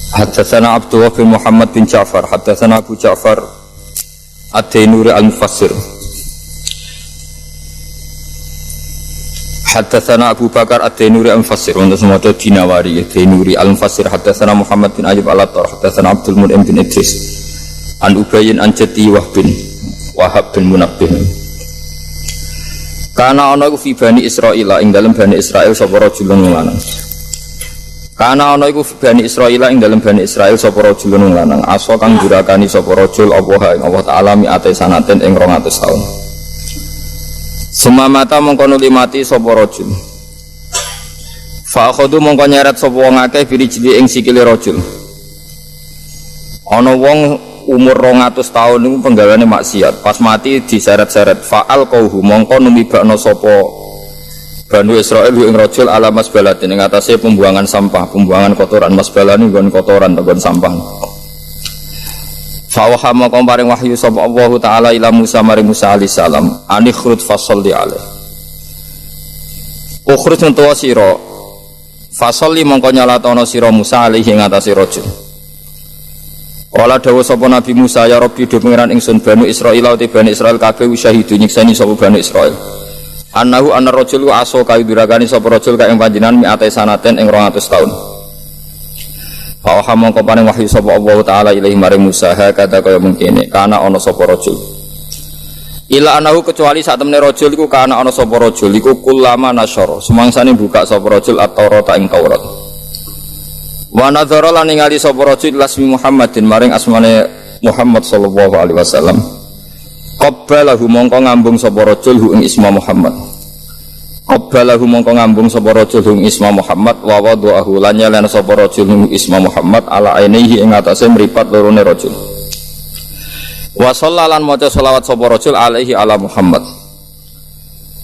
Haddatsana Abdullah bin Muhammad bin Ja'far, haddatsana Abu Ja'far Ad-Dainuri al-Mufassir. Haddatsana Abu Bakar Ad-Dainuri al-Mufassir, untuk semua itu Dinawari, Dainuri al-Mufassir. Haddatsana Muhammad bin Ayyub al-Attar, haddatsana Abdul Mun'im bin Idris, an Ubayyin an Jati Wahab bin Munabbih. Kana ana iku fi Bani Israil, ing dalem Bani Israil sapa rajulun lanang. Kana ana iku Bani Israil, ing dalem Bani Israil sapa rajulun lanang. Aso kang durakani sapa rajul Allah ing Allah taala mi'ate sanaten ing 200 taun. Semamata mongko nuli mati sapa rajul. Fa akhadhu mongko nyeret sapa wong akeh birijli ing sikile rajul. Ana wong umur 200 tahun niku penggaweane maksiat, pas mati diseret-seret. Fa'al qauhu mongko numibakno sapa Banu Israil ing rajul ala masbalatin ing atase pembuangan sampah, pembuangan kotoran. Masbalan nggon kotoran nggon sampah. Fa wa mongko paring wahyu sapa Allah taala ila Musa maring Musa alaihi salam, anikhruj fasalli alaih. Ukhruj utawa sira fasalli mongko nyalatono sira Musa alaihi ing atase rajul. Kala dawuh sapa Nabi Musa, ya Rabbi do pangeran ingsun Banu Israil te Bani Israil kabeh syahidu nyiksani sapa Banu Israil. Annahu anna rajul wa aso kayu durakani sapa rajul ka ing panjenengan mi'ate sanaten ing 200 taun. Fa wa mongko paring wahyu sapa Allah taala ilahi maring Musa kata kaya mungkene kana ana sapa rajul. Ila anahu kecuali sak temene rajul iku kana ana sapa rajul iku kullama nasyara sumangsane buka sapa rajul at-Taurat ing Taurat. Wa nadzara lan ningali sapa rajul lasmi Muhammadin maring asmane Muhammad sallallahu alaihi wasallam. Qabbalahu mongko ngambung sapa rajul hu ing isma Muhammad. Qabbalahu mongko ngambung sapa rajul hu ing isma Muhammad wa wada'ahu lan nyalen sapa rajul hu isma Muhammad ala ainihi ing atase mripat lorone rajul. Wa sallalan maca selawat sapa rajul alaihi ala Muhammad.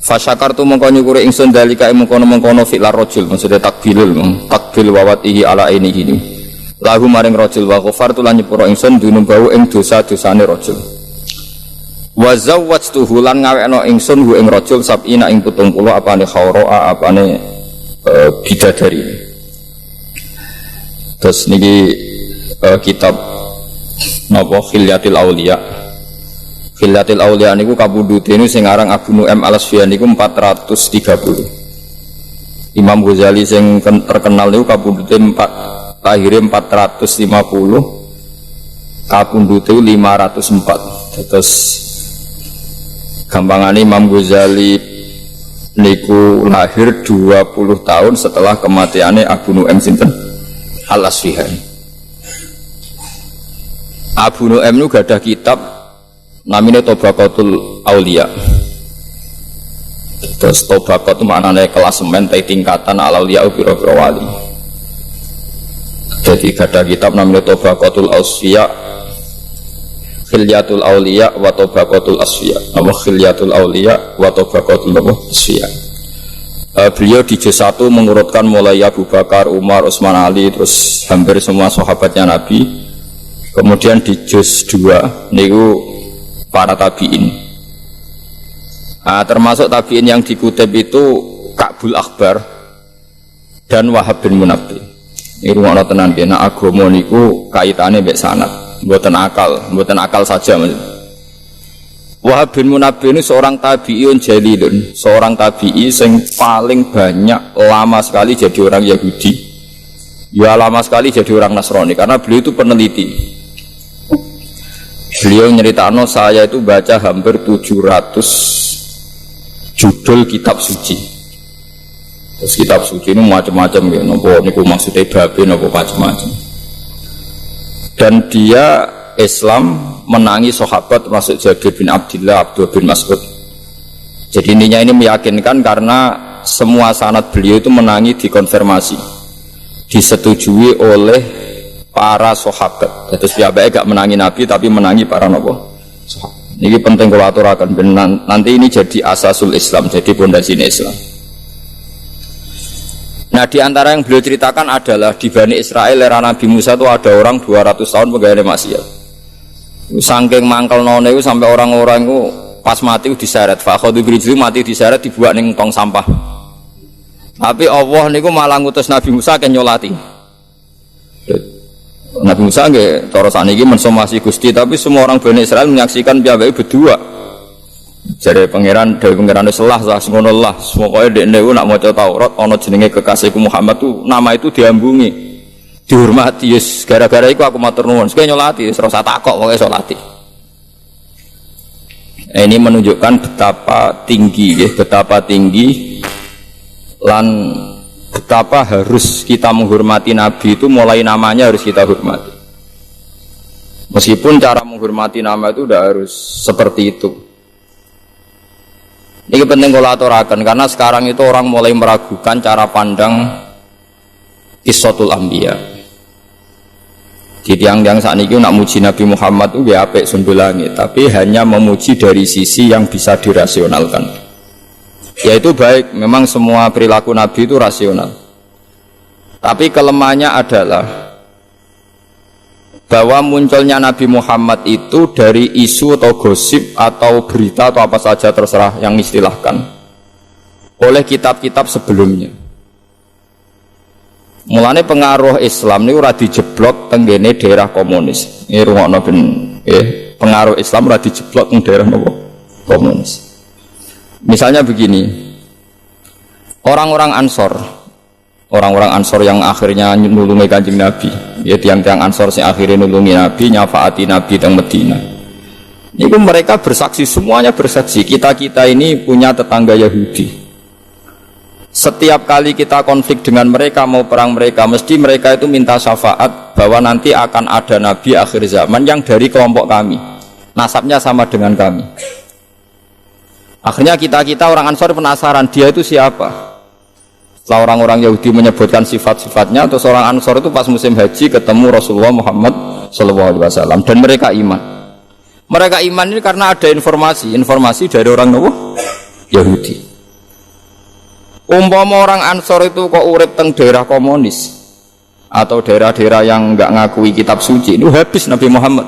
Fasyakartu mongko nyukuri ingsun dalika mengkono-mengkono fi'lar rajul, maksudnya takbil wawatihi ala ainihi. Lahu maring rajul wa ghafartu lan nyepuro ingsun dunubau ing dosa-dosane rajul. Wa zawwajtuhu lan ngawekno ingsun hu ing rajul sab'ina ing 70 apane khawra apane bidadari. Terus niki kitab napa Khilyatil Auliya. Khilyatil Auliya niku kabudute niku sing aran Abu Nu'aim Al-Asfihani niku 430. Imam Ghazali sing terkenal niku kabudute lahire 450, kabudute 504. Terus gampangane Imam Ghazali niku lahir 20 tahun setelah kematiannya Abu Nu'aim sinten Al-Asfihani. Abu Nu'aim niku gadah kitab namanya Tabaqatul Auliya. Terus Tabaqat itu maknanya klasemen tingkatan al-auliya biro-biro wali. Jadi gadah kitab namanya Tabaqatul Asfiya, Khilyatul Auliya wa Tabaqatul Asfiya. Nama Khilyatul Auliya wa Tabaqatul Asfiya. Beliau di juz 1 mengurutkan mulai Abu Bakar, Umar, Utsman, Ali, terus hampir semua sahabatnya Nabi. Kemudian di juz 2 niku para tabi'in. Termasuk tabi'in yang dikutip itu Ka'bul Akhbar dan Wahab bin Munabbih. Ini rumah tenan kena agama niku kaitannya mbek sanad, mboten akal saja maksudnya. Wahab bin Munabbih ini seorang tabi'in jalilun, seorang tabi'i yang paling banyak lama sekali jadi orang Yahudi. Ya lama sekali jadi orang Nasrani karena beliau itu peneliti. Beliau nyeritakno saya itu baca hampir 700 judul kitab suci. Terus kitab suci ini macam-macam ya, nopo niku maksudnya babe nopo macam-macam. Dan dia Islam menangi sahabat termasuk Jabir bin Abdullah, Abdullah bin Mas'ud. Jadi intinya ini meyakinkan karena semua sanad beliau itu menangi dikonfirmasi, disetujui oleh para sahabat. Terus piyambake gak menangi Nabi tapi menangi para nopo sahabat. Ini penting kalau aturakan. Nanti ini jadi asasul Islam, jadi pondasi Islam. Nah di antara yang beliau ceritakan adalah di Bani Israel era Nabi Musa itu ada orang 200 tahun pegawai maksiat. Saking mangkel none itu sampai orang-orang itu pas mati diseret. Fakhadhu birijli mati diseret dibuat ning tong sampah. Tapi Allah niku malah ngutus Nabi Musa ke nyolati. Nabi Musa nggih cara sakniki mensomasi Gusti, tapi semua orang Bani Israel menyaksikan piyambake berdua. Jare pangeran dewe pangeran selah ngono lah. Pokoke dekne ku nak maca Taurat ana jenenge kekasihku Muhammad tuh nama itu diambungi. Dihormati yes, gara-gara iku aku matur nuwun. Sik nyolati wis ora usah takok pokoke salati. Ini menunjukkan betapa tinggi ya, betapa tinggi lan betapa harus kita menghormati Nabi itu mulai namanya harus kita hormati. Meskipun cara menghormati nama itu udah harus seperti itu. Ini penting kalau aturakan karena sekarang itu orang mulai meragukan cara pandang Qissatul Anbiya. Di tiang-tiang saat ini nak muji Nabi Muhammad itu ya apik sundul langit, tapi hanya memuji dari sisi yang bisa dirasionalkan. Yaitu baik, memang semua perilaku Nabi itu rasional. Tapi kelemahannya adalah bahwa munculnya Nabi Muhammad itu dari isu atau gosip atau berita atau apa saja terserah yang istilahkan oleh kitab-kitab sebelumnya. Mulane pengaruh Islam ini ora dijeblok tenggene daerah komunis. Ini rungokno ben pengaruh Islam ora dijeblok teng daerah nopo komunis. Misalnya begini, orang-orang Ansor yang akhirnya nulungi Kanjeng Nabi, ya tiang-tiang Ansor yang akhirnya nulungi Nabi, nyafaati Nabi teng Medina. Itu mereka bersaksi, semuanya bersaksi, kita ini punya tetangga Yahudi. Setiap kali kita konflik dengan mereka, mau perang mereka, mesti mereka itu minta syafaat bahwa nanti akan ada Nabi akhir zaman yang dari kelompok kami, nasabnya sama dengan kami. Akhirnya kita orang Ansor penasaran, dia itu siapa? Setelah orang-orang Yahudi menyebutkan sifat-sifatnya, atau seorang Ansor itu pas musim haji ketemu Rasulullah Muhammad SAW dan mereka iman. Mereka iman ini karena ada informasi dari orang Yahudi. Umpama orang Ansor itu kok urip teng daerah komunis atau daerah-daerah yang enggak ngakui kitab suci, itu habis Nabi Muhammad.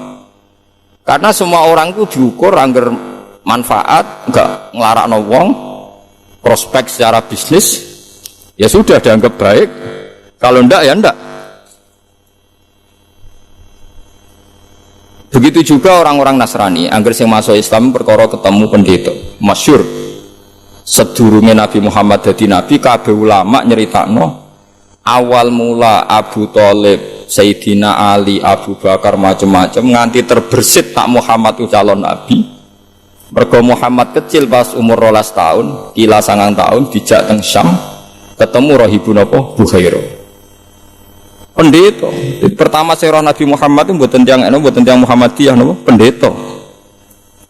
Karena semua orang itu diukur angger manfaat, enggak nglarakno wong, prospek secara bisnis, ya sudah dianggap baik. Kalau enggak ya enggak. Begitu juga orang-orang Nasrani, angger sing masuk Islam perkara ketemu pendeta, masyhur. Sedurunge Nabi Muhammad dadi nabi, kabeh ulama nyeritakno awal mula Abu Thalib, Sayyidina Ali, Abu Bakar macam-macam nganti terbersit tak Muhammad itu calon nabi. Mergo Muhammad kecil pas umur 12 tahun, kila 9 tahun dijak teng Syam, ketemu rahibun apa Bukhairah. Pendeta. Pertama sirah Nabi Muhammad itu mboten tiyang Muhammadiyah napa? Pendeta.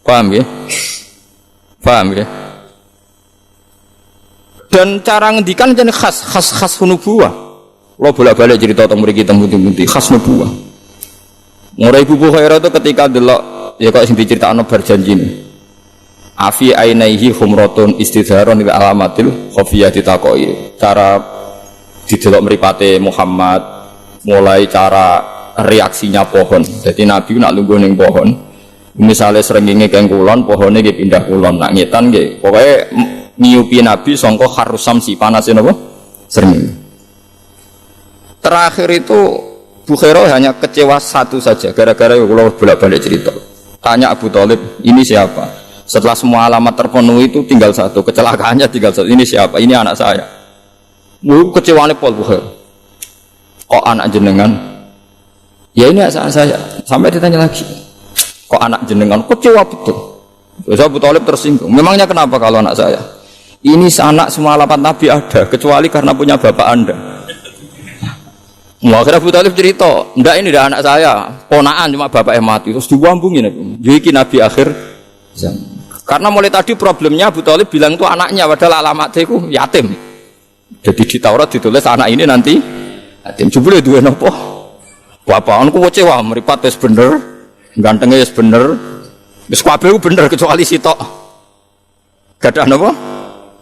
Paham ya? Paham ya? Dan cara ngendikan jadi khas nubuwah. Lo bolak-balik cerita tentang mriki tembuti khas nubuwah. Mulai Ibu Bukhairah itu ketika delok ya kok sing diceritakno bar janjine. Afi ainaihi humratun istidharon ila alamatil khafiyah ditakoi. Cara didelok mripate Muhammad, mulai cara reaksinya pohon. Jadi Nabi nak lungguh ning pohon. Misalnya srengenge keng kulon, pohone nggih pindah kulon, nak ngetan nggih. Pokoke niupi Nabi sangka harusam si panasin apa? Sering. Terakhir itu Bukhairah hanya kecewa satu saja gara-gara kalau bolak-balik cerita. Tanya Abu Thalib, ini siapa? Setelah semua alamat terpenuhi itu tinggal satu, kecelakaannya tinggal satu. Ini siapa? Ini anak saya. Kecewanya Paul Bukhairah. Kok anak jenengan? Ya ini anak saya. Sampai ditanya lagi. Kok anak jenengan? Kecewa betul. Terus Abu Thalib tersinggung. Memangnya kenapa kalau anak saya? Ini anak semua alamat Nabi ada, kecuali karena punya bapak Anda. Akhirnya Abu Thalib cerita, enggak ini dah anak saya, ponaan cuma bapaknya mati, terus diwambungin. Jadi Nabi akhir zaman. Karena mulai tadi problemnya Abu Thalib bilang itu anaknya, padahal alamatnya itu yatim. Jadi di Taurat ditulis anak ini nanti yatim. Jebule duwe napa? Bapak anku kecewa, mripat wis bener, gantengnya wis bener, wis kabeh bener kecuali sitok. Gadah napa?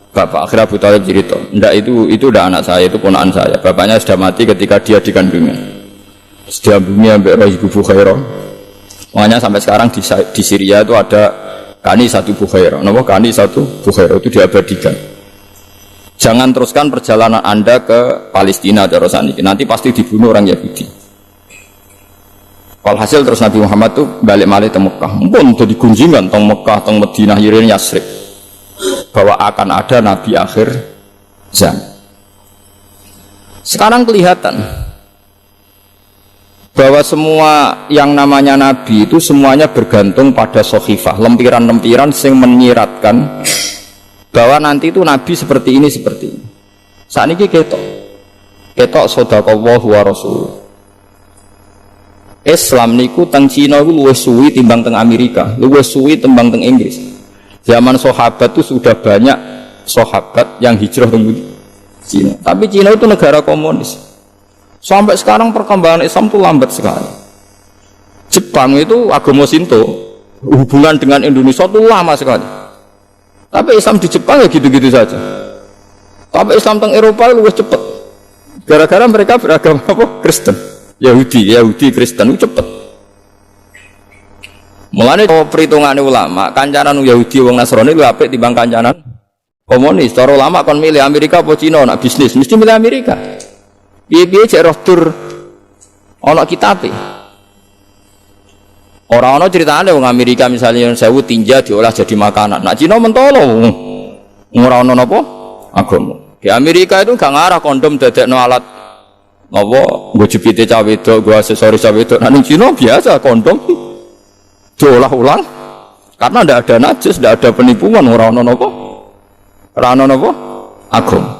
Bapak. Akhirnya Abu Thalib cerita, enggak itu udah anak saya, itu ponakan saya. Bapaknya sudah mati ketika dia dikandungnya. Diambungnya sampai Ibu Bukhairah. Makanya sampai sekarang di Syria itu ada Kani satu Bukhairah. Nama Kani satu Bukhairah itu diabadikan. Jangan teruskan perjalanan Anda ke Palestina, Darusani. Nanti pasti dibunuh orang Yahudi. Walhasil terus Nabi Muhammad tuh balik malih ke Mekah. Pun jadi gunjingan teng Mekah, teng Madinah, Yirin Yasrib bahwa akan ada Nabi akhir zaman. Sekarang kelihatan bahwa semua yang namanya Nabi itu semuanya bergantung pada sohifah, lempiran-lempiran yang menyiratkan bahwa nanti itu Nabi seperti ini, seperti ini. Saat ini ketok shadaqallahu wa rasuluh. Islam niku teng Cina itu luwih suwi timbang teng Amerika, luwih suwi timbang teng Inggris. Zaman sahabat itu sudah banyak sahabat yang hijrah ke Cina. Tapi Cina itu negara komunis. Sampai sekarang perkembangan Islam itu lambat sekali. Jepang itu agama Shinto, hubungan dengan Indonesia itu lama sekali. Tapi Islam di Jepang ya gitu-gitu saja. Tapi Islam teng Eropa luwih cepat. Gara-gara mereka beragama apa? Kristen. Yahudi Kristen itu cepet. Mulane perhitungannya ulama, kancanan Yahudi wong Nasrani lu apik timbang kancanan komunis. Cara ulama kon milih Amerika apa Cina nak bisnis, mesti milih Amerika. Piye-piye cek roh tur ana kitabe. Ora ana critane wong Amerika misalnya sewu tinja diolah jadi makanan. Nak Cina mentolo ora ana napa agama. Di Amerika itu gak ngarah kondom dadekno alat apa nggo jepite cah wedok, nggo aksesoris cah wedok. Nang Cina biasa kondom diolah ulang karena ndak ada najis, ndak ada penipuan, ora ono napa? Ora ono napa? Agama.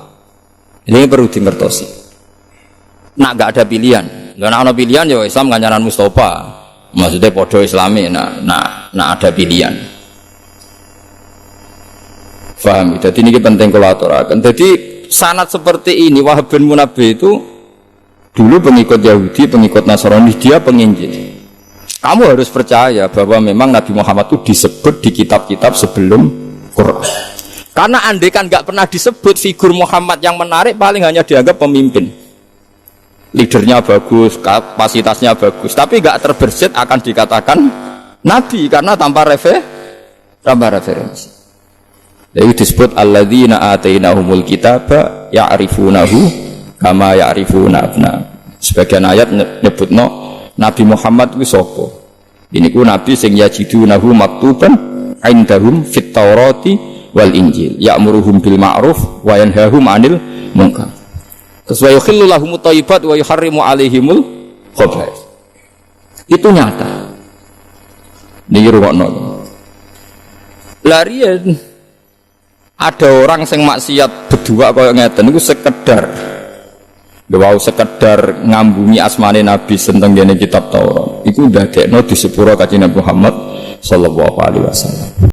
Ini perlu dimengertosi. Nak gak ada pilihan. Lah nek ana pilihan ya Islam kancanan Mustafa. Maksudnya padha Islami, nah ada pilihan. Faham? Jadi ini penting kalau aturaken. Jadi sanad seperti ini Wahab bin Munabbih itu dulu pengikut Yahudi, pengikut Nasrani, dia penginjil. Kamu harus percaya bahwa memang Nabi Muhammad itu disebut di kitab-kitab sebelum Quran. Karena andai kan gak pernah disebut, figur Muhammad yang menarik paling hanya dianggap pemimpin. Leadernya bagus, kapasitasnya bagus, tapi gak terbersit akan dikatakan Nabi karena tanpa referensi. Jadi disebut alladzina atainahumul kitaba ya'rifunahu kama ya'rifuna abna. Sebagian ayat nyebutno Nabi Muhammad ku sapa? Ini ku nabi sing yajidunahu maktuban indahum fit Taurati wal Injil, ya'muruhum bil ma'ruf wa yanhahum 'anil munkar. Wa yukhillu lahumut thayyibat wa yuharrimu 'alaihimul khaba'ith. Itu nyata. Niki rungokno. Larian ada orang sing maksiat berdua kaya ngeten niku sekedar ngambungi asmane Nabi senteng dene kitab Taurat. Iku ndadekno di sepuro Kanjeng Nabi Muhammad sallallahu alaihi wasallam.